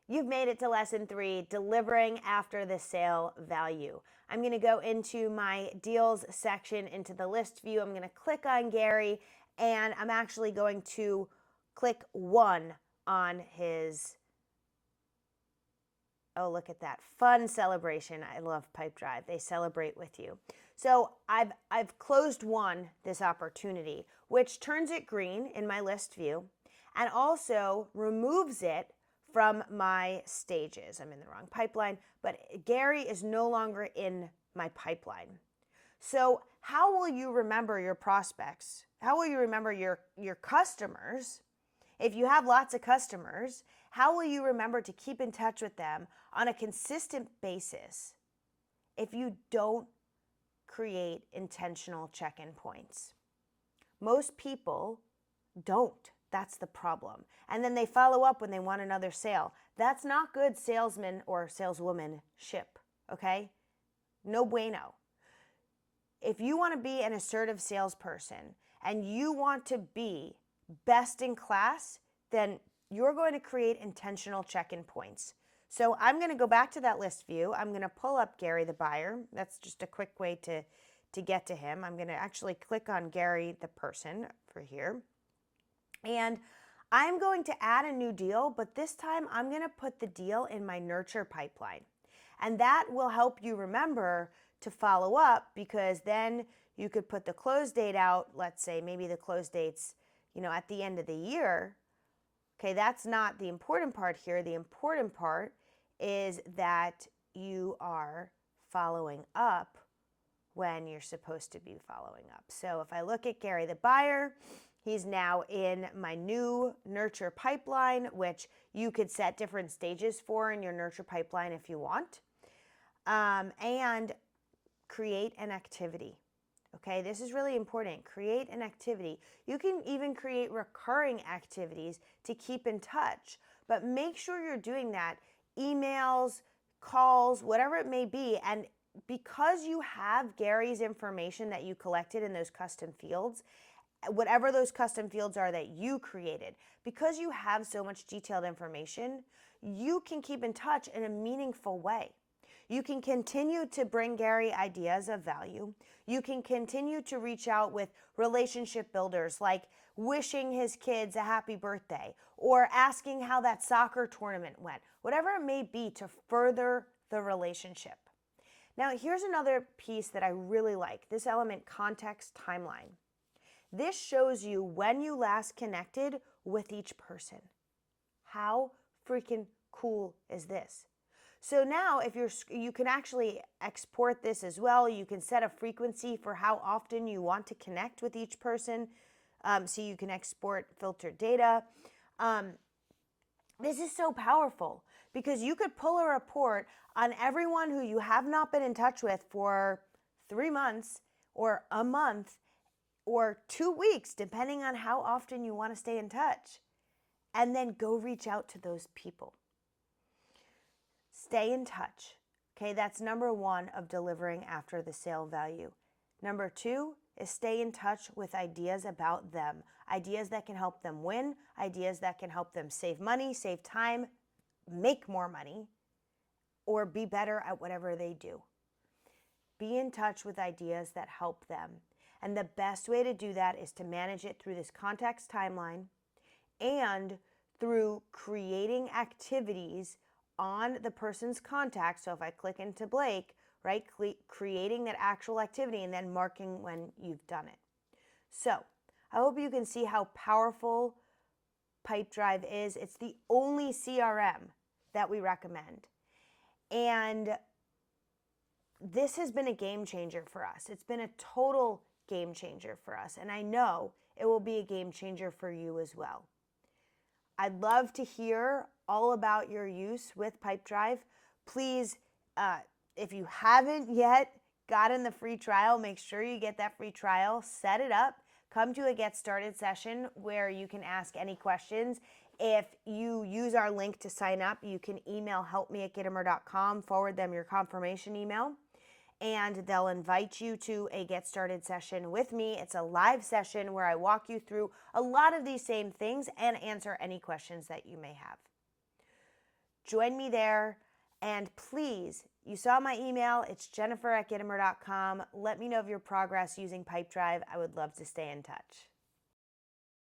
You've made it to lesson 3, delivering after the sale value. I'm going to go into my deals section into the list view. I'm going to click on Gary, and I'm actually going to click 1 on his, oh, look at that, fun celebration. I love Pipedrive. They celebrate with you. So I've closed 1 this opportunity, which turns it green in my list view and also removes it from my stages. I'm in the wrong pipeline, but Gary is no longer in my pipeline. So how will you remember your prospects? How will you remember your customers? If you have lots of customers, how will you remember to keep in touch with them on a consistent basis if you don't create intentional check-in points? Most people don't. That's the problem. And then they follow up when they want another sale. That's not good salesman or saleswomanship, okay? No bueno. If you want to be an assertive salesperson and you want to be best in class, then you're going to create intentional check-in points. So I'm going to go back to that list view. I'm going to pull up Gary the buyer. That's just a quick way to get to him. I'm going to actually click on Gary the person for here. And I'm going to add a new deal, but this time I'm going to put the deal in my nurture pipeline. And that will help you remember to follow up, because then you could put the close date out. Let's say maybe the close date's, at the end of the year. Okay, that's not the important part here. The important part is that you are following up when you're supposed to be following up. So if I look at Gary the buyer, he's now in my new nurture pipeline, which you could set different stages for in your nurture pipeline if you want, and create an activity. Okay, this is really important. Create an activity. You can even create recurring activities to keep in touch, but make sure you're doing that. Emails, calls, whatever it may be. And because you have Gary's information that you collected in those custom fields, whatever those custom fields are that you created, because you have so much detailed information, you can keep in touch in a meaningful way. You can continue to bring Gary ideas of value. You can continue to reach out with relationship builders, like wishing his kids a happy birthday or asking how that soccer tournament went, whatever it may be, to further the relationship. Now, here's another piece that I really like, this element, context timeline. This shows you when you last connected with each person. How freaking cool is this? So now if you can actually export this as well. You can set a frequency for how often you want to connect with each person. So you can export filtered data. This is so powerful because you could pull a report on everyone who you have not been in touch with for 3 months or a month or 2 weeks, depending on how often you want to stay in touch, and then go reach out to those people. Stay in touch. Okay, that's number 1 of delivering after the sale value. Number 2 is stay in touch with ideas about them, ideas that can help them win, ideas that can help them save money, save time, make more money, or be better at whatever they do. Be in touch with ideas that help them. And the best way to do that is to manage it through this context timeline and through creating activities on the person's contact. So if I click into Blake, right, creating that actual activity and then marking when you've done it. So I hope you can see how powerful Pipedrive is. It's the only CRM that we recommend. And this has been a game changer for us. It's been a total game changer for us. And I know it will be a game changer for you as well. I'd love to hear all about your use with Pipedrive. Please, if you haven't yet gotten the free trial, make sure you get that free trial, set it up, come to a Get Started session where you can ask any questions. If you use our link to sign up, you can email helpme@gitomer.com, forward them your confirmation email, and they'll invite you to a Get Started session with me. It's a live session where I walk you through a lot of these same things and answer any questions that you may have. Join me there. And please, you saw my email. It's jennifer@gitomer.com. Let me know of your progress using Pipedrive. I would love to stay in touch.